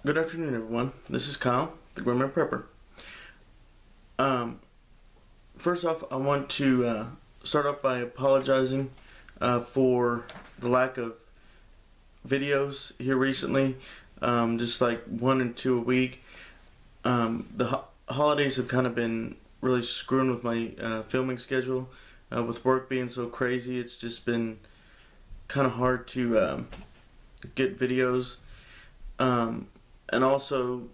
Good afternoon, everyone. This is Kyle, the Grammar Prepper. First off, I want to start off by apologizing for the lack of videos here recently, just like 1 and 2 a week. The holidays have kind of been really screwing with my filming schedule. With work being so crazy, it's just been kind of hard to get videos. And also,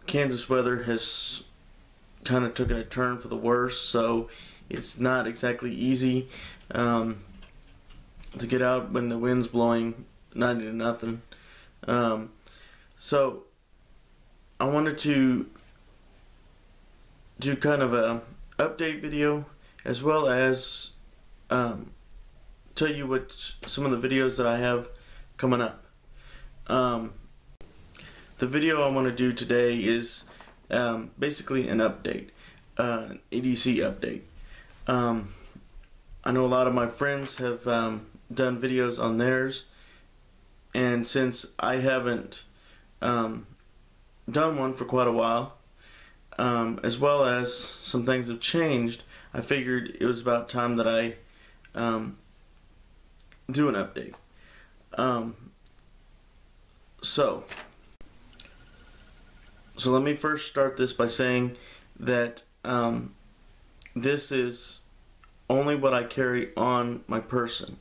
Kansas weather has kind of taken a turn for the worse, so it's not exactly easy to get out when the wind's blowing 90 to nothing. So I wanted to do kind of a update video, as well as tell you what some of the videos that I have coming up. The video I want to do today is basically an update, an EDC update. I know a lot of my friends have done videos on theirs, and since I haven't done one for quite a while, as well as some things have changed, I figured it was about time that I do an update. So let me first start this by saying that this is only what I carry on my person.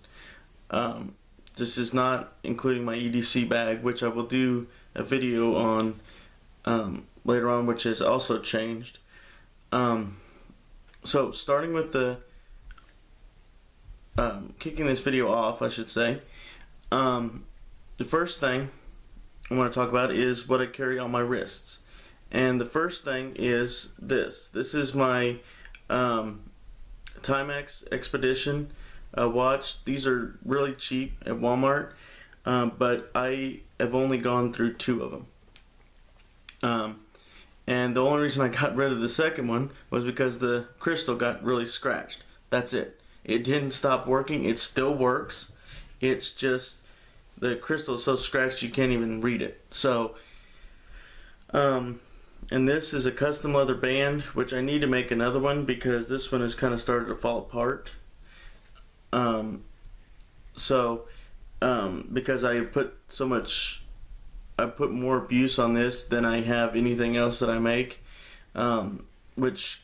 This is not including my EDC bag, which I will do a video on later on, which has also changed. So starting with the kicking this video off, I should say, the first thing I want to talk about is what I carry on my wrists. And the first thing is this. This is my Timex Expedition watch. These are really cheap at Walmart, but I have only gone through 2 of them. And the only reason I got rid of the second one was because the crystal got really scratched. That's it. It didn't stop working. It still works. It's just the crystal is so scratched you can't even read it. So, and this is a custom leather band, which I need to make another one because this one has kind of started to fall apart. Because I put more abuse on this than I have anything else that I make, which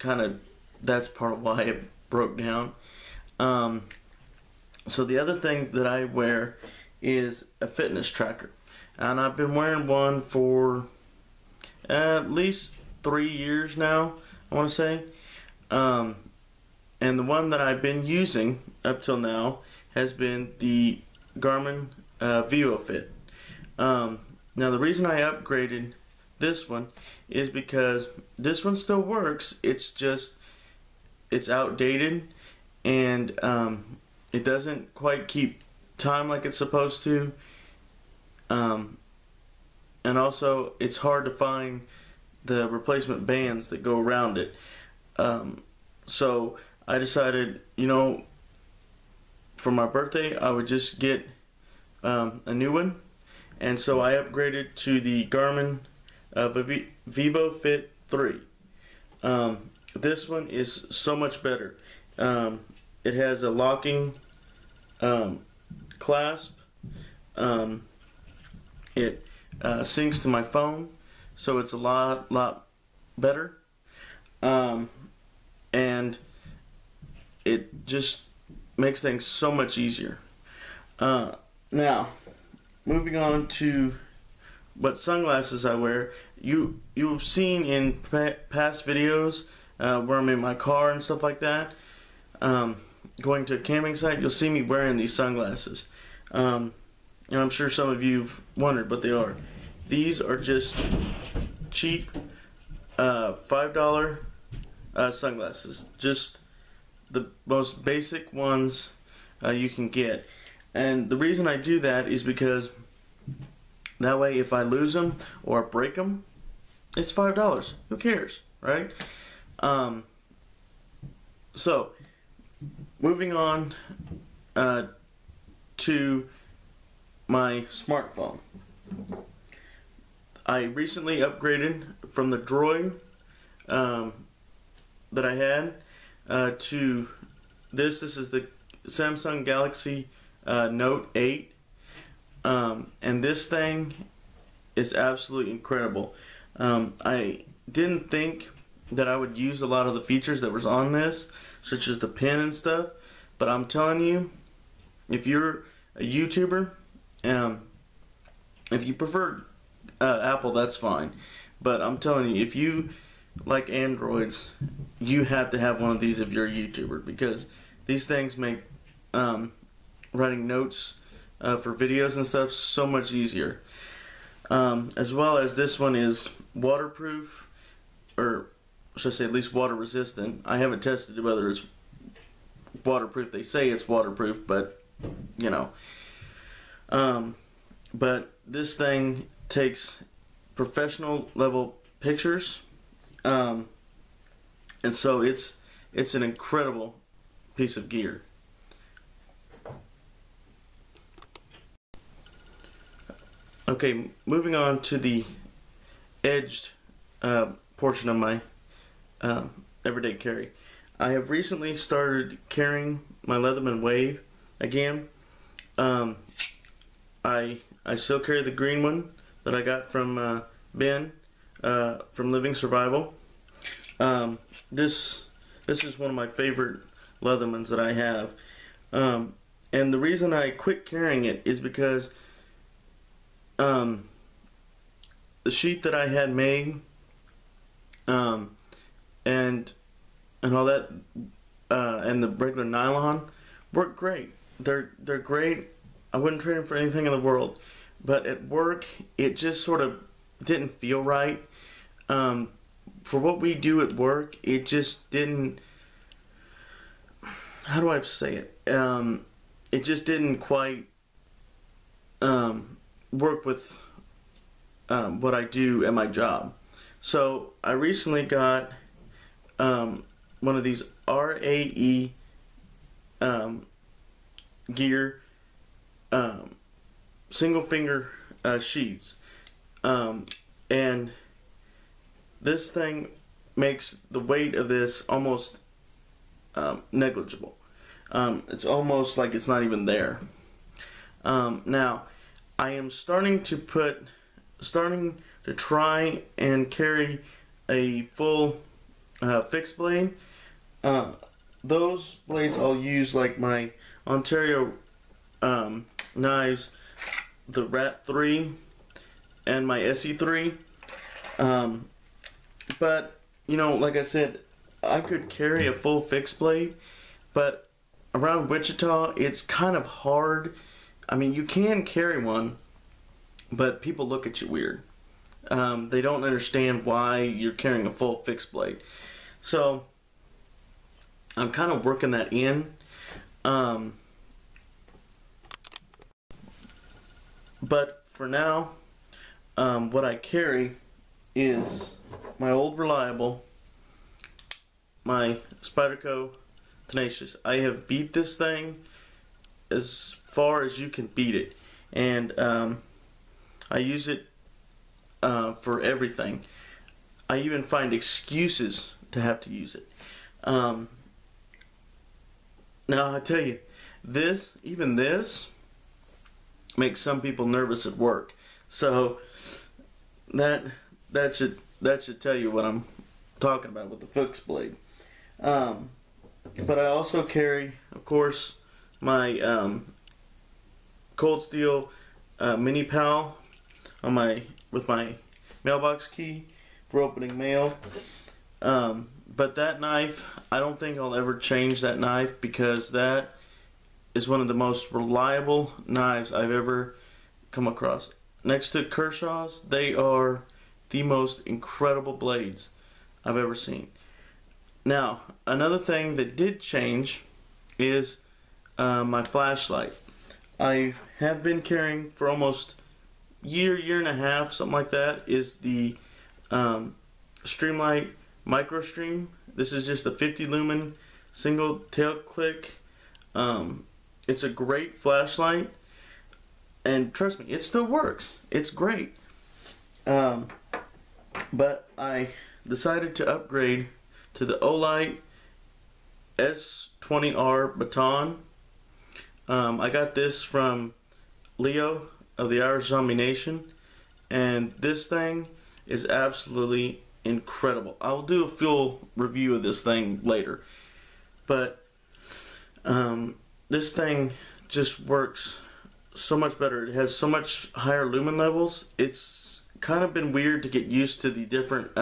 that's part of why it broke down. So the other thing that I wear is a fitness tracker, and I've been wearing one for at least 3 years now, I want to say. And the one that I've been using up till now has been the Garmin VivoFit. Now the reason I upgraded this one is because this one still works. It's outdated, and it doesn't quite keep time like it's supposed to. And also, it's hard to find the replacement bands that go around it. So I decided, for my birthday, I would just get a new one. And so I upgraded to the Garmin VivoFit 3. This one is so much better. It has a locking clasp. It syncs to my phone, so it's a lot better, and it just makes things so much easier. Now, moving on to what sunglasses I wear. You've seen in past videos where I'm in my car and stuff like that, going to a camping site. You'll see me wearing these sunglasses. And I'm sure some of you've wondered what they are. These are just cheap $5 sunglasses. Just the most basic ones you can get. And the reason I do that is because that way if I lose them or break them, it's $5. Who cares, right? So, moving on to my smartphone. I recently upgraded from the Droid that I had to this. This is the Samsung Galaxy Note 8, and this thing is absolutely incredible. I didn't think that I would use a lot of the features that was on this, such as the pen and stuff, but I'm telling you, if you're a YouTuber, if you prefer Apple, that's fine, but I'm telling you, if you like Androids, you have to have one of these if you're a YouTuber, because these things make writing notes for videos and stuff so much easier. As well as this one is waterproof, or should I say at least water resistant. I haven't tested whether it's waterproof. They say it's waterproof, but you know. But this thing takes professional level pictures, and so it's an incredible piece of gear. Okay, moving on to the edged portion of my everyday carry. I have recently started carrying my Leatherman Wave again. I still carry the green one that I got from Ben from Living Survival. This is one of my favorite Leathermans that I have, and the reason I quit carrying it is because the sheet that I had made, and all that, and the regular nylon work great. They're great. I wouldn't trade them for anything in the world. But at work, it just sort of didn't feel right. For what we do at work, it just didn't. How do I say it? It just didn't quite work with what I do at my job. So I recently got one of these RAE gear single finger sheets, and this thing makes the weight of this almost negligible. It's almost like it's not even there. Now I am starting to try and carry a full fixed blade. Those blades I'll use like my Ontario knives, the Rat 3 and my SE3. But you know, like I said, I could carry a full fixed blade, but around Wichita it's kind of hard. I mean, you can carry one, but people look at you weird. They don't understand why you're carrying a full fixed blade. So I'm kind of working that in. But for now, what I carry is my old reliable, my Spyderco Tenacious. I have beat this thing as far as you can beat it, and I use it for everything. I even find excuses to have to use it. Now I tell you, even this makes some people nervous at work. So that should tell you what I'm talking about with the fixed blade. But I also carry, of course, my Cold Steel Mini Pal with my mailbox key for opening mail. But that knife, I don't think I'll ever change that knife, because that is one of the most reliable knives I've ever come across. Next to Kershaw's, they are the most incredible blades I've ever seen. Now, another thing that did change is my flashlight. I have been carrying for almost year and a half, something like that, is the Streamlight Micro Stream. This is just a 50 lumen single tail click. It's a great flashlight, and trust me, it still works. It's great. But I decided to upgrade to the Olight S20R baton. I got this from Leo of the Irish Zombie Nation, and this thing is absolutely incredible. I'll do a full review of this thing later, but this thing just works so much better. It has so much higher lumen levels. It's kind of been weird to get used to the different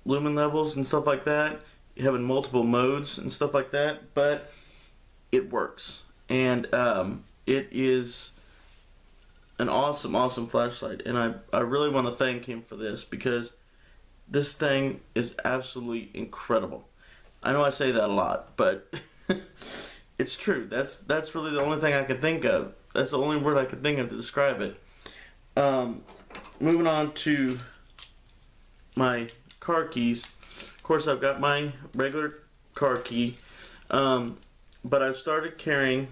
lumen levels and stuff like that, having multiple modes and stuff like that, but it works. And it is an awesome flashlight, and I really want to thank him for this, because this thing is absolutely incredible. I know I say that a lot, but it's true. That's really the only thing I could think of. That's the only word I could think of to describe it. Moving on to my car keys. Of course, I've got my regular car key, but I've started carrying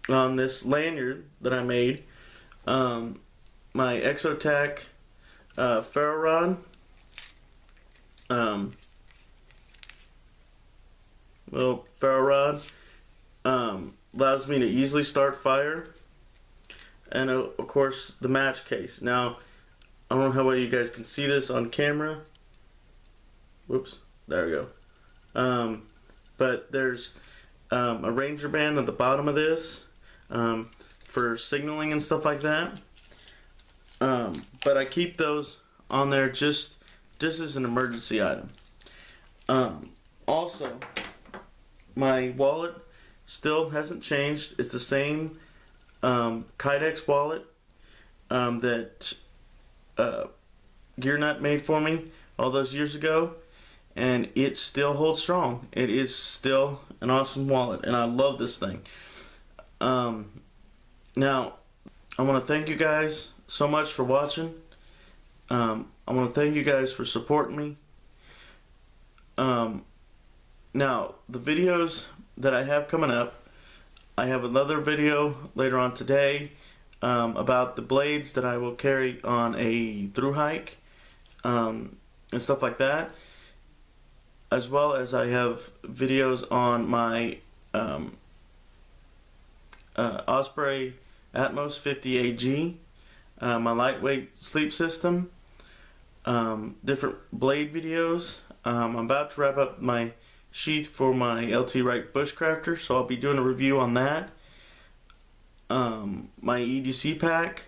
on this lanyard that I made, my Exotac ferro rod. Little ferro rod allows me to easily start fire, and of course the match case. Now, I don't know how well you guys can see this on camera. Whoops, there we go. But there's a ranger band at the bottom of this for signaling and stuff like that. But I keep those on there just as an emergency item. Also, my wallet still hasn't changed. It's the same Kydex wallet that GearNut made for me all those years ago, and it still holds strong. It is still an awesome wallet, and I love this thing. Now, I want to thank you guys so much for watching. I want to thank you guys for supporting me. Now, the videos that I have coming up, I have another video later on today about the blades that I will carry on a thru hike and stuff like that, as well as I have videos on my Osprey Atmos 50 AG, my lightweight sleep system, different blade videos. I'm about to wrap up my sheath for my LT Wright Bushcrafter, so I'll be doing a review on that. My EDC pack,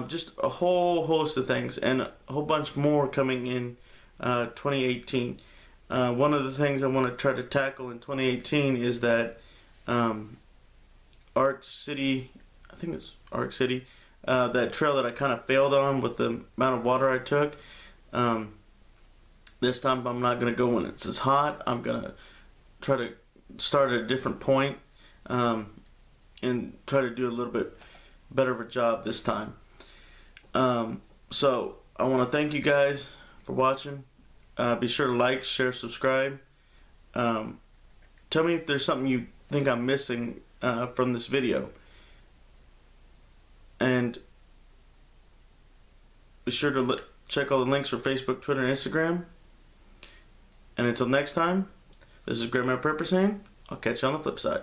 just a whole host of things, and a whole bunch more coming in 2018. One of the things I want to try to tackle in 2018 is that Arc City, I think it's Arc City, that trail that I kind of failed on with the amount of water I took. This time I'm not going to go when it's as hot. I'm going to try to start at a different point and try to do a little bit better of a job this time. So I want to thank you guys for watching. Be sure to like, share, subscribe. Tell me if there's something you think I'm missing from this video. And be sure to check all the links for Facebook, Twitter, and Instagram. And until next time, this is Grandma Prepper saying, I'll catch you on the flip side.